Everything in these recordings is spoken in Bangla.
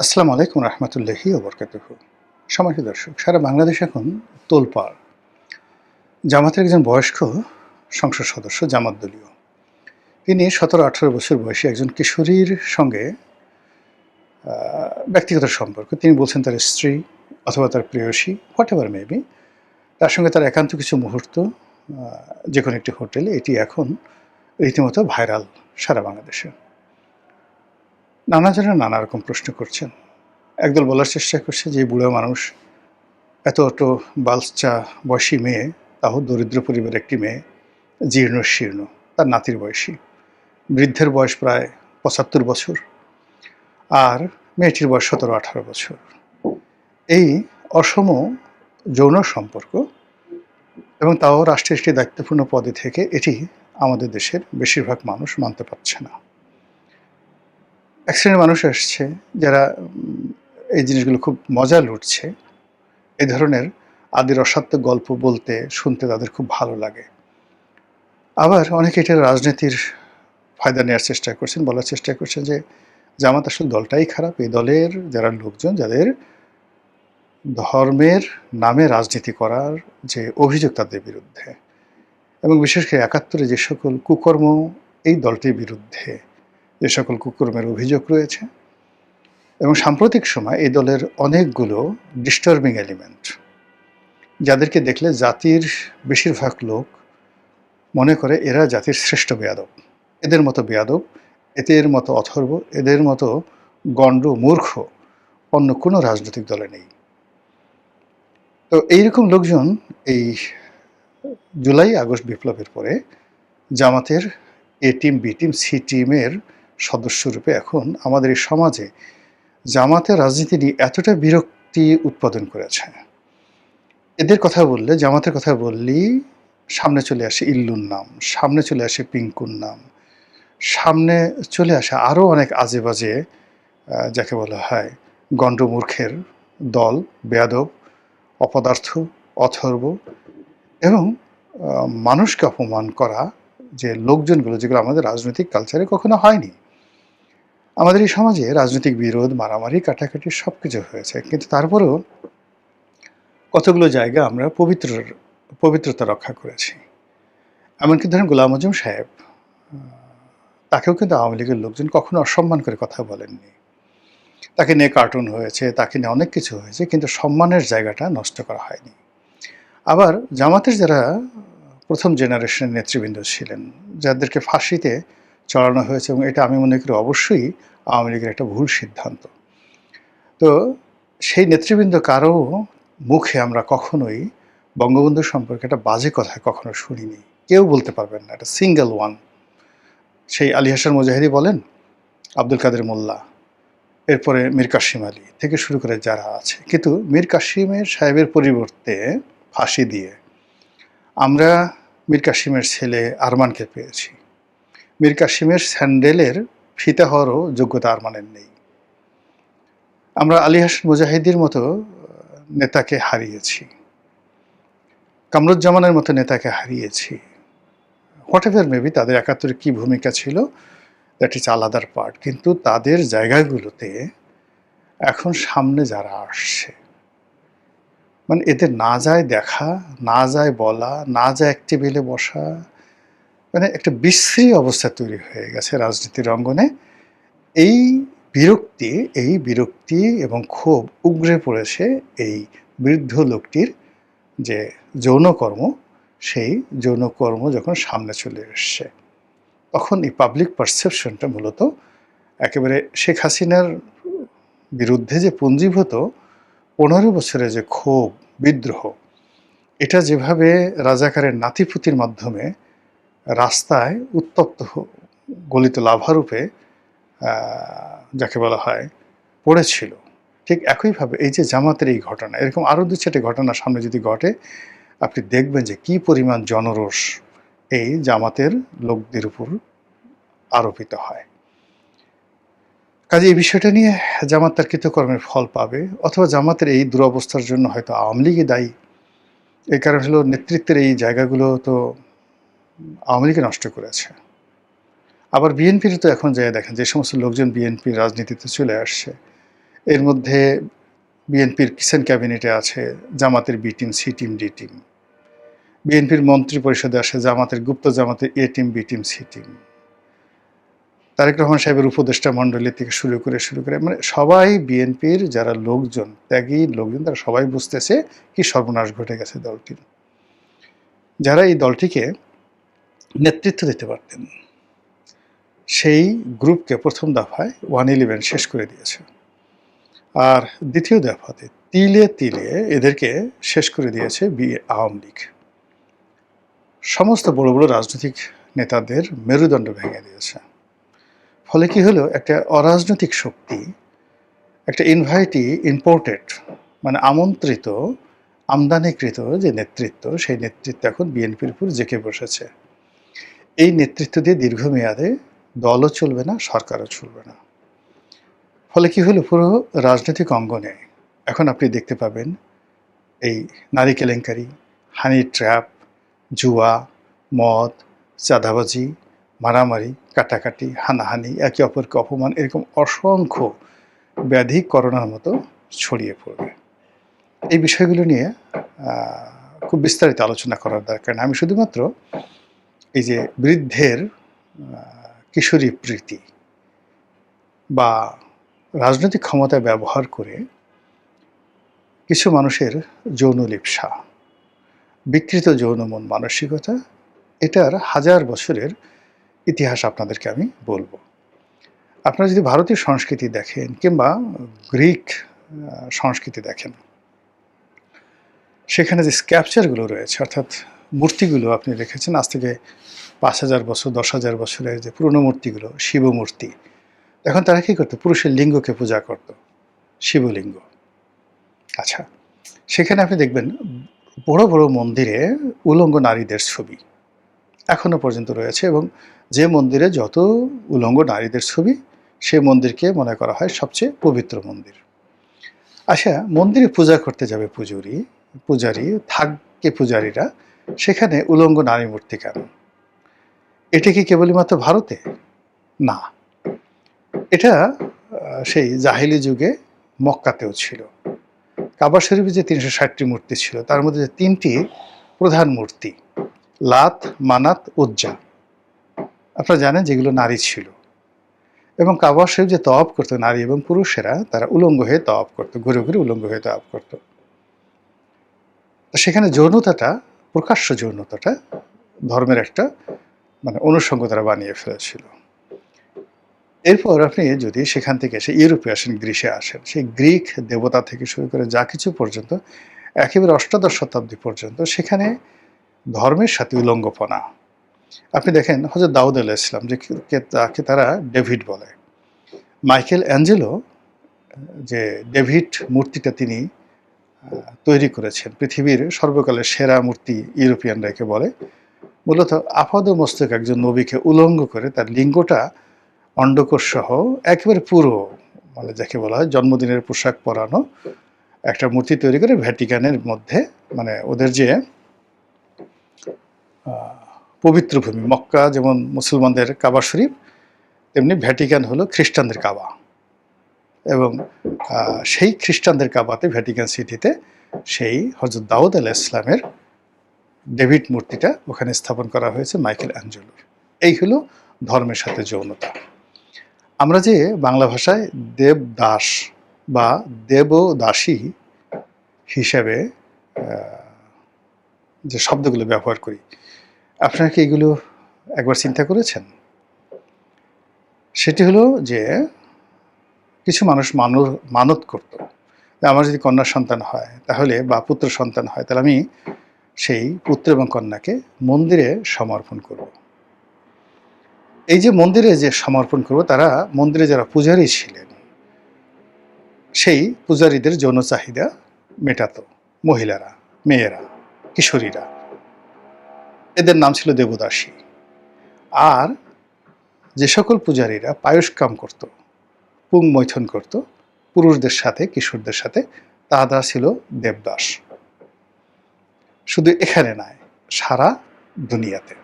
আসসালামু আলাইকুম রহমতুল্লাহি ওবরকাতুহু। সম্মানিত দর্শক, সারা বাংলাদেশ এখন তোলপাড়। জামাতের একজন বয়স্ক সংসদ সদস্য, জামাত দলীয়, তিনি ১৭-১৮ বছর বয়সী একজন কিশোরীর সঙ্গে ব্যক্তিগত সম্পর্ক। তিনি বলছেন তার স্ত্রী অথবা তার প্রেয়সী, হোয়াট এভার মেবি, তার সঙ্গে তার একান্ত কিছু মুহূর্ত যে কোনো একটি হোটেলে। এটি এখন রীতিমতো ভাইরাল সারা বাংলাদেশে। নানাজনে নানা রকম প্রশ্ন করছেন। একদল বলার চেষ্টা করছে যে বুড়ো মানুষ, এত বালচা বয়সী মেয়ে, তাও দরিদ্র পরিবারের একটি মেয়ে, জীর্ণ শীর্ণ, তার নাতির বয়সী। বৃদ্ধের বয়স প্রায় ৭৫ বছর, আর মেয়েটির বয়স ১৭-১৮ বছর। এই অসম যৌন সম্পর্ক, এবং তাও রাষ্ট্রের একটি দায়িত্বপূর্ণ পদে থেকে, এটি আমাদের দেশের বেশিরভাগ মানুষ মানতে পারছে না। এক শ্রেণীর মানুষ আসছে যারা এই জিনিসগুলো খুব মজা লুটছে। এই ধরনের আদির অসাধ্য গল্প বলতে শুনতে তাদের খুব ভালো লাগে। আবার অনেকে এটা রাজনীতির ফায়দা নেওয়ার চেষ্টা করছেন, বলার চেষ্টা করছেন যে জামাত আসলে দলটাই খারাপ। এই দলের যারা লোকজন, যাদের ধর্মের নামে রাজনীতি করার যে অভিযোগ তাদের বিরুদ্ধে, এবং বিশেষ করে ৭১-এ যে সকল কুকর্ম এই দলটির বিরুদ্ধে যে সকল কুকর্মের অভিযোগ রয়েছে, এবং সাম্প্রতিক সময় এই দলের অনেকগুলো ডিস্টার্বিং এলিমেন্ট, যাদেরকে দেখলে জাতির বেশিরভাগ লোক মনে করে এরা জাতির শ্রেষ্ঠ বেয়াদব। এদের মতো বেয়াদব, এদের মতো অথর্ব, এদের মতো গণ্ড মূর্খ অন্য কোনো রাজনৈতিক দলে নেই। তো এইরকম লোকজন এই জুলাই আগস্ট বিপ্লবের পরে জামাতের A team, B team, C টিমের সদস্যরূপে এখন আমাদের এই সমাজে জামাতের রাজনীতি নিয়ে এতটা বিরক্তি উৎপাদন করেছে। এদের কথা বললে, জামাতের কথা বললেই সামনে চলে আসে ইল্লুর নাম, সামনে চলে আসে পিঙ্কুর নাম, সামনে চলে আসে আরও অনেক আজে বাজে, যাকে বলা হয় গণ্ডমূর্খের দল, বেয়াদব, অপদার্থ, অথর্ব, এবং মানুষকে অপমান করা যে লোকজনগুলো, যেগুলো আমাদের রাজনৈতিক কালচারে কখনো হয়নি। আমাদের এই সমাজে রাজনৈতিক বিরোধ, মারামারি, কাটাকাটি সব কিছু হয়েছে, কিন্তু তারপরেও কতগুলো জায়গা আমরা পবিত্রতা রক্ষা করেছি। এমনকি ধরেন গোলাম আজম সাহেব, তাকেও কিন্তু আওয়ামী লীগের লোকজন কখনো অসম্মান করে কথা বলেননি। তাকে নিয়ে কার্টুন হয়েছে, তাকে নিয়ে অনেক কিছু হয়েছে, কিন্তু সম্মানের জায়গাটা নষ্ট করা হয়নি। আবার জামাতের যারা প্রথম জেনারেশনের নেতৃবৃন্দ ছিলেন, যাদেরকে ফাঁসিতে চড়ানো হয়েছে, এবং এটা আমি মনে করি অবশ্যই আওয়ামী লীগের একটা ভুল সিদ্ধান্ত। তো সেই নেতৃবৃন্দ কারো মুখে আমরা কখনোই বঙ্গবন্ধু সম্পর্কে একটা বাজে কথা কখনো শুনিনি। কেউ বলতে পারবেন না, এটা সিঙ্গেল ওয়ান। সেই আলী হাসান মুজাহিদি বলেন, আব্দুল কাদের মোল্লা, এরপরে মীর কাসিম আলী থেকে শুরু করে যারা আছে, কিন্তু মীর কাসিমের সাহেবের পরিবর্তে ফাঁসি দিয়ে আমরা মীর কাসিমের ছেলে আরমানকে পেয়েছি। মীর কাসিমের স্যান্ডেলের ফিতা হওয়ারও যোগ্যতা আরমানের নেই। আমরা আলী হাসান মুজাহিদির মতো নেতাকে হারিয়েছি, কামরুজ্জামানের মতো নেতাকে হারিয়েছি। হোয়াট এভার মেবি তাদের ৭১-এর কী ভূমিকা ছিল, দ্যাট ইজ আলাদার পার্ট। কিন্তু তাদের জায়গাগুলোতে এখন সামনে যারা আসছে, মানে এদের না যায় দেখা, না যায় বলা, না যায় এক টেবিলে বসা, মানে একটা বিশ্রী অবস্থা তৈরি হয়ে গেছে রাজনীতির অঙ্গনে। এই বিরক্তি এবং ক্ষোভ উগরে পড়েছে এই বৃদ্ধ লোকটির যে যৌনকর্ম, সেই যৌনকর্ম যখন সামনে চলে এসছে, তখন এই পাবলিক পারসেপশনটা মূলত একেবারে শেখ হাসিনার বিরুদ্ধে যে পুঞ্জীভূত ১৫ বছরের যে ক্ষোভ, বিদ্রোহ, এটা যেভাবে রাজাকারের নাতিপুতির মাধ্যমে রাস্তায় উত্তপ্ত গলিত লাভারূপে যাকে বলা হয় পড়েছিল, ঠিক একইভাবে এই যে জামাতের এই ঘটনা, এরকম আরও ২-৪টি ঘটনা সামনে যদি ঘটে, আপনি দেখবেন যে কী পরিমাণ জনরোষ এই জামাতের লোকদের উপর আরোপিত হয়। কাজে এই বিষয়টা নিয়ে জামাত তার কৃতকর্মের ফল পাবে, অথবা জামাতের এই দুরবস্থার জন্য হয়তো আওয়ামী লীগই দায়ী। এই কারণ হলো নেতৃত্বের এই জায়গাগুলো তো আওয়ামী লীগই নষ্ট করেছে। আবার বিএনপির তো এখন যায় দেখেন, যে সমস্ত লোকজন বিএনপির রাজনীতিতে চলে আসছে, এর মধ্যে বিএনপির কিচেন ক্যাবিনেটে আছে জামাতের B team, C team, D team. বিএনপির মন্ত্রী পরিষদে আসে জামাতের গুপ্ত জামাতের A team, B team, C team. Tarique Rahman সাহেবের উপদেষ্টা মণ্ডলী থেকে শুরু করে মানে সবাই বিএনপির যারা লোকজন, ত্যাগী লোকজন, তারা সবাই বুঝতেছে কি সর্বনাশ ঘটে গেছে দলটির। যারা এই দলটিকে নেতৃত্ব দিতে পারতেন সেই গ্রুপকে প্রথম দফায় 111 শেষ করে দিয়েছে। আর দ্বিতীয় দফাতে তিলে তিলে এদেরকে শেষ করে দিয়েছে আওয়ামী লীগ। সমস্ত বড় বড় রাজনৈতিক নেতাদের মেরুদণ্ড ভেঙে দিয়েছে। ফলে কি হলো, একটা অরাজনৈতিক শক্তি, একটা ইম্পোর্টেড মানে আমন্ত্রিত, আমদানিকৃত যে নেতৃত্ব, সেই নেতৃত্ব এখন বিএনপির উপর জেঁকে বসেছে। এই নেতৃত্ব দিয়ে দীর্ঘমেয়াদে দলও চলবে না, সরকারও চলবে না। ফলে কি হলো, পুরো রাজনৈতিক অঙ্গনে এখন আপনি দেখতে পাবেন এই নারী কেলেঙ্কারি, হানি ট্র্যাপ, জুয়া, মদ, চাঁদাবাজি, মারামারি, কাটাকাটি, হানাহানি, একে অপরকে অপমান, এরকম অসংখ্য ব্যাধি করোনার মতো ছড়িয়ে পড়বে। এই বিষয়গুলো নিয়ে খুব বিস্তারিত আলোচনা করার দরকার না। আমি শুধুমাত্র এই যে বৃদ্ধের কিশোরী প্রীতি বা রাজনৈতিক ক্ষমতা ব্যবহার করে কিছু মানুষের যৌন লিপ্সা, বিকৃত যৌন মন মানসিকতা, এটার হাজার বছরের ইতিহাস আপনাদেরকে আমি বলবো। আপনারা যদি ভারতীয় সংস্কৃতি দেখেন কিংবা গ্রিক সংস্কৃতি দেখেন, সেখানে যে স্ক্যাপচারগুলো রয়েছে, অর্থাৎ মূর্তিগুলো আপনি রেখেছেন আজ থেকে 5000 বছর, 10,000 বছরের যে পুরনো মূর্তিগুলো, শিবমূর্তি, এখন তারা কী করতো, পুরুষের লিঙ্গকে পূজা করত, শিবলিঙ্গ। আচ্ছা, সেখানে আপনি দেখবেন বড় বড় মন্দিরে উলঙ্গ নারীদের ছবি এখনো পর্যন্ত রয়েছে, এবং যে মন্দিরে যত উলঙ্গ নারীদের ছবি, সে মন্দিরকে মনে করা হয় সবচেয়ে পবিত্র মন্দির। আচ্ছা, মন্দিরে পূজা করতে যাবে পূজারী থাকে, পূজারীরা সেখানে উলঙ্গ নারী মূর্তি কেন? এটা কি কেবলমাত্র ভারতে? না, এটা সেই জাহিলি যুগে মক্কাতেও ছিল। কাবা শরীফে যে 360টি মূর্তি ছিল, তার মধ্যে যে 3টি প্রধান মূর্তি, লাত, মানাত, উজ্জা, আপনারা জানেন যেগুলো নারী ছিল। এবং কাবা শরীফ যে তওয়াফ করতো নারী এবং পুরুষেরা, তারা উলঙ্গ হয়ে তওয়াফ করতো, ঘুরে ঘুরে উলঙ্গ হয়ে তওয়াফ করতো। সেখানে যৌনতাটা, প্রকাশ্য যৌনতাটা ধর্মের একটা মানে অনুষঙ্গ তারা বানিয়ে ফেলেছিল। এরপর আপনি যদি সেখান থেকে এসে ইউরোপে আসেন, গ্রিসে আসেন, সেই গ্রিক দেবতা থেকে শুরু করে যা কিছু পর্যন্ত একেবারে অষ্টাদশ শতাব্দী পর্যন্ত সেখানে ধর্মের সাথে উলঙ্গপনা। আপনি দেখেন হযরত দাউদ আলাইহিস সালাম, যে তাকে তারা ডেভিড বলে, মাইকেল অ্যাঞ্জেলো যে ডেভিড মূর্তিটা তিনি তৈরি করেছেন, পৃথিবীর সর্বকালের সেরা মূর্তি ইউরোপিয়ানরা একে বলে। মূলত আপাদমস্তক একজন নবীকে উলঙ্গ করে তার লিঙ্গটা অন্ডকোষ সহ একেবারে পুরো, মানে যাকে বলা হয় জন্মদিনের পোশাক পরানো একটা মূর্তি তৈরি করে ভ্যাটিকানের মধ্যে, মানে ওদের যে পবিত্র ভূমি, মক্কা যেমন মুসলমানদের কাবা শরীফ, তেমনি ভ্যাটিকান হলো খ্রিস্টানদের কাবা। এবং সেই খ্রিস্টানদের কাবাতে, ভ্যাটিকান সিটিতে, সেই হযরত দাউদ আলাইহিস সালামের ডেভিড মূর্তিটা ওখানে স্থাপন করা হয়েছে মাইকেল অ্যাঞ্জেলোর। এই হলো ধর্মের সাথে যৌনতা। আমরা যে বাংলা ভাষায় দেবদাস বা দেবদাসী হিসাবে যে শব্দগুলো ব্যবহার করি, আপনারা কি এগুলো একবার চিন্তা করেছেন? সেটি হলো যে কিছু মানুষ মানত করত, আমার যদি কন্যা সন্তান হয় তাহলে, বা পুত্র সন্তান হয়, তাহলে আমি সেই পুত্র এবং কন্যাকে মন্দিরে সমর্পণ করব। এই যে মন্দিরে যে সমর্পণ করব, তারা মন্দিরে যারা পূজারী ছিলেন, সেই পূজারীদের যৌন চাহিদা মেটাতো মহিলারা, মেয়েরা, কিশোরীরা। এদের নাম ছিল দেবদাসী। আর যে সকল পূজারীরা পায়স্কাম করত, পুংমৈথুন করত পুরুষদের সাথে, কিশোরদের সাথে, তারা ছিল দেবদাস। শুধু এখানে নয়, সারা দুনিয়াতে।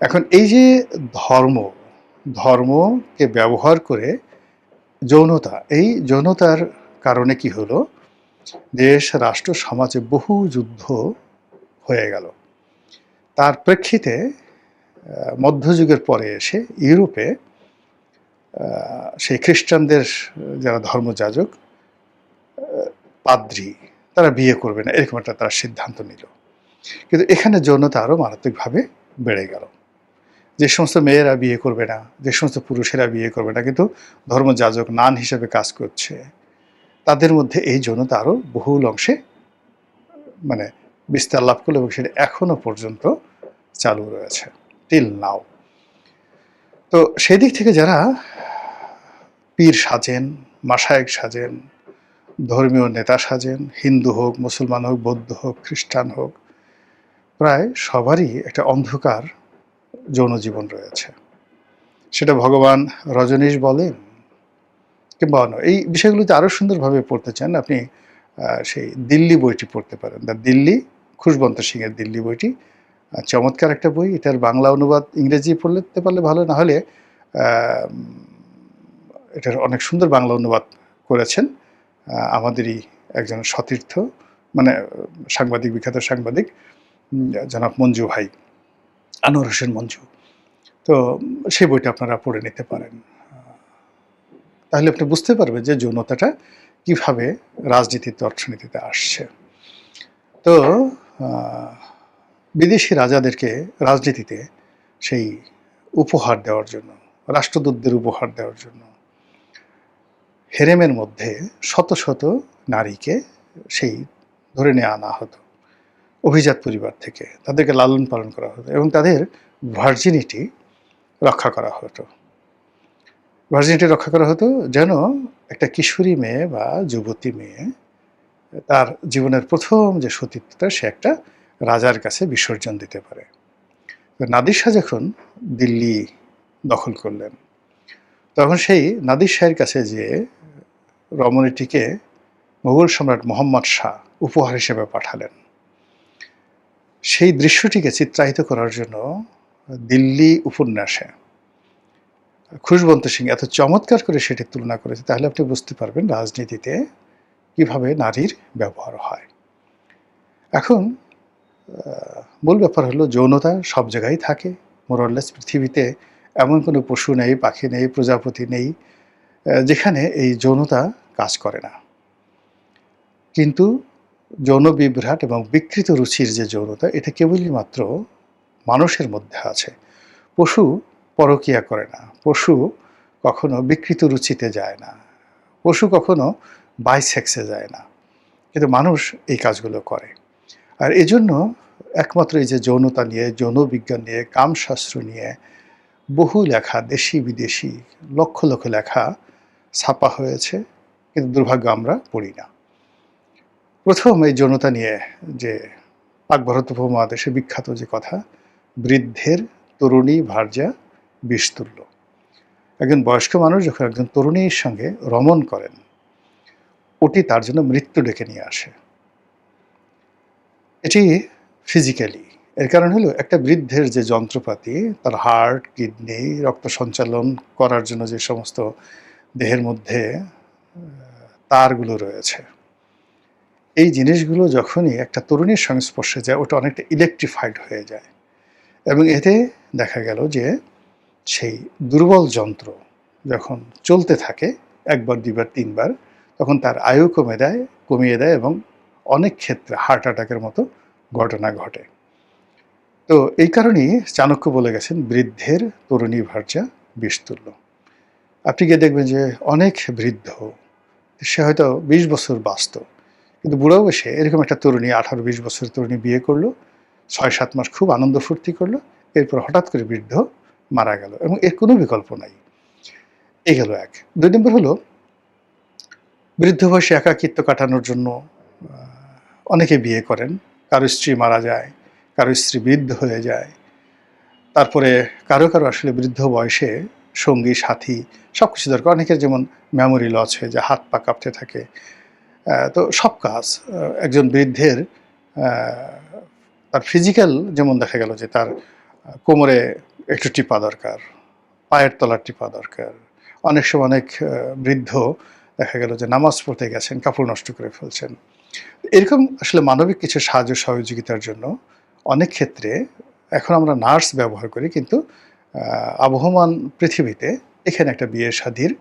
এখন এই যে ধর্মকে ব্যবহার করে যৌনতা, এই যৌনতার কারণে কি হলো, দেশ রাষ্ট্র সমাজে বহু যুদ্ধ হয়ে গেল। তার প্রেক্ষিতে মধ্যযুগের পরে এসে ইউরোপে সেই খ্রিস্টানদের যারা ধর্মযাজক, পাদ্রী, তারা বিয়ে করবে না, এরকম একটা তারা সিদ্ধান্ত নিল। কিন্তু এখানে যৌনতা আরও মারাত্মকভাবে বেড়ে গেল। যে সমস্ত মেয়েরা বিয়ে করবে না, যে সমস্ত পুরুষেরা বিয়ে করবে না, কিন্তু ধর্মযাজক নান হিসেবে কাজ করছে, তাদের মধ্যে এই যৌনতা আরও বহুল অংশে মানে বিস্তার লাভ করলো, এবং সেটা এখনো পর্যন্ত চালু রয়েছে, টিল নাও। তো সেদিক থেকে যারা পীর সাজেন, মাশায়েখ সাজেন, ধর্মীয় নেতা সাজেন, হিন্দু হোক, মুসলমান হোক, বৌদ্ধ হোক, খ্রিস্টান হোক, প্রায় সবারই একটা অন্ধকার যৌন জীবন রয়েছে। সেটা ভগবান রজনীশ বলেন কিংবা অন্য, এই বিষয়গুলোতে আরও সুন্দরভাবে পড়তে চান আপনি সেই দিল্লি বইটি পড়তে পারেন, দ্য দিল্লি, খুশবন্ত সিংয়ের দিল্লি বইটি চমৎকার একটা বই। এটার বাংলা অনুবাদ ইংরেজি পড়তে পারলে ভালো, না হলে এটার অনেক সুন্দর বাংলা অনুবাদ করেছেন আমাদেরই একজন সতীর্থ, মানে সাংবাদিক, বিখ্যাত সাংবাদিক জনাব মঞ্জু ভাই, আনোয়ার হোসেন মঞ্জু। তো সেই বইটা আপনারা পড়ে নিতে পারেন, তাহলে আপনি বুঝতে পারবেন যে যৌনতাটা কিভাবে রাজনীতিতে, অর্থনীতিতে আসছে। তো বিদেশি রাজাদেরকে রাজনীতিতে সেই উপহার দেওয়ার জন্য, রাষ্ট্রদূতদের উপহার দেওয়ার জন্য হেরেমের মধ্যে শত শত নারীকে সেই ধরে নিয়ে আনা হতো অভিজাত পরিবার থেকে, তাদেরকে লালন পালন করা হতো এবং তাদের ভার্জিনিটি রক্ষা করা হতো। ভার্জিনিটি রক্ষা করা হতো যেন একটা কিশোরী মেয়ে বা যুবতী মেয়ে তার জীবনের প্রথম যে সতীত্বটা সে একটা রাজার কাছে বিসর্জন দিতে পারে। নাদির শাহ যখন দিল্লি দখল করলেন, তখন সেই নাদির শাহের কাছে যে রমণীটিকে মোগল সম্রাট মোহাম্মদ শাহ উপহার হিসেবে পাঠালেন, সেই দৃশ্যটিকে চিত্রায়িত করার জন্য দিল্লি উপন্যাসে খুশবন্ত সিং এত চমৎকার করে সেটি তুলনা করেছে, তাহলে আপনি বুঝতে পারবেন রাজনীতিতে কিভাবে নারীর ব্যবহার হয়। এখন মূল ব্যাপার হলো যৌনতা সব জায়গায় থাকে, মোরলেস পৃথিবীতে এমন কোনো পশু নেই, পাখি নেই, প্রজাপতি নেই যেখানে এই যৌনতা কাজ করে না। কিন্তু যৌন বিভ্রাট এবং বিকৃত রুচির যে যৌনতা, এটা কেবলই মাত্র মানুষের মধ্যে আছে। পশু পরকীয়া করে না, পশু কখনো বিকৃত রুচিতে যায় না, পশু কখনো বাইসেক্সে যায় না, কিন্তু মানুষ এই কাজগুলো করে। আর এজন্য একমাত্র এই যে যৌনতা নিয়ে, যৌন বিজ্ঞান নিয়ে, কামশাস্ত্র নিয়ে বহু লেখা, দেশি বিদেশি লক্ষ লক্ষ লেখা ছাপা হয়েছে, কিন্তু দুর্ভাগ্য আমরা পড়ি না। প্রথম এই যৌনতা নিয়ে যে পাক ভারত উপমহাদেশে বিখ্যাত যে কথা, বৃদ্ধের তরুণী ভার্যা বিষতুল্য। একজন বয়স্ক মানুষ যখন একজন তরুণীর সঙ্গে রমণ করেন, ওটি তার জন্য মৃত্যু ডেকে নিয়ে আসে। এটি ফিজিক্যালি, এর কারণ হলো একটা বৃদ্ধের যে যন্ত্রপাতি, তার হার্ট, কিডনি, রক্ত সঞ্চালন করার জন্য যে সমস্ত দেহের মধ্যে তারগুলো রয়েছে, এই জিনিসগুলো যখনই একটা তরুণীর সংস্পর্শে যায়, ওটা অনেকটা ইলেকট্রিফাইড হয়ে যায়, এবং এতে দেখা গেল যে সেই দুর্বল যন্ত্র যখন চলতে থাকে একবার, দুইবার, তিনবার, তখন তার আয়ু কমিয়ে দেয় এবং অনেক ক্ষেত্রে হার্ট অ্যাটাকের মতো ঘটনা ঘটে। তো এই কারণেই চাণক্য বলে গেছেন, বৃদ্ধের তরুণী ভার্যা বিষতুল্য। আপনি গিয়ে দেখবেন যে অনেক বৃদ্ধ, সে হয়তো 20 বছর বাঁচত, কিন্তু বুড়ো বয়সে এরকম একটা তরুণী, 18-20 বছরের তরুণী বিয়ে করলো, 6-7 মাস খুব আনন্দ ফুর্তি করলো, এরপর হঠাৎ করে বৃদ্ধ মারা গেল, এবং এর কোনো বিকল্প নাই। এই গেল এক। 2 নম্বর হলো, বৃদ্ধ বয়সে একাকিত্ব কাটানোর জন্য অনেকে বিয়ে করেন। কারো স্ত্রী মারা যায়, কারো স্ত্রী বৃদ্ধ হয়ে যায়, তারপরে কারো কারো আসলে বৃদ্ধ বয়সে সঙ্গী সাথী সব কিছু দরকার। অনেকের যেমন মেমোরি লস হয়ে যায়, হাত পা কাঁপতে থাকে। তো সব কাজ একজন বৃদ্ধের, তার ফিজিক্যাল যেমন দেখা গেল যে তার কোমরে একটু টিপা দরকার, পায়ের তলার টিপা দরকার, অনেক সময় অনেক বৃদ্ধ দেখা গেল যে নামাজ পড়তে গেছেন, কাপড় নষ্ট করে ফেলছেন। এরকম আসলে মানবিক কিছু সাহায্য সহযোগিতার জন্য অনেক ক্ষেত্রে এখন আমরা নার্স ব্যবহার করি, কিন্তু আবহমান পৃথিবীতে এখানে একটা বিয়ে-শাদীর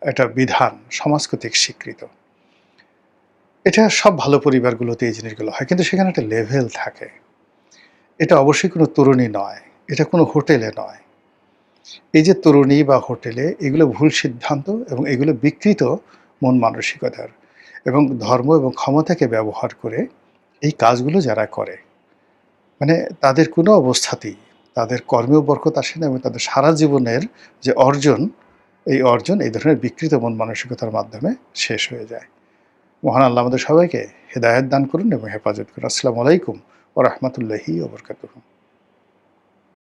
একটা বিধান সমাজ কর্তৃক স্বীকৃত। এটা সব ভালো পরিবারগুলোতে এই জিনিসগুলো হয়, কিন্তু সেখানে একটা লেভেল থাকে। এটা অবশ্যই কোনো তরুণী নয়, এটা কোনো হোটেলে নয়। এই যে তরুণী বা হোটেলে, এগুলো ভুল সিদ্ধান্ত এবং এগুলো বিকৃত মন মানসিকতার, এবং ধর্ম এবং ক্ষমতাকে ব্যবহার করে এই কাজগুলো যারা করে, মানে তাদের কোনো অবস্থাতেই তাদের কর্মেও বরকত আসে না, এবং তাদের সারা জীবনের যে অর্জন, এই অর্জন এই ধরনের বিকৃত মন মানসিকতার মাধ্যমে শেষ হয়ে যায়। মহান আল্লাহ আমাদের সবাইকে হেদায়েত দান করুন এবং হেফাজত করুন। আসসালামু আলাইকুম ওয়া রাহমাতুল্লাহি ওয়া বারাকাতুহু।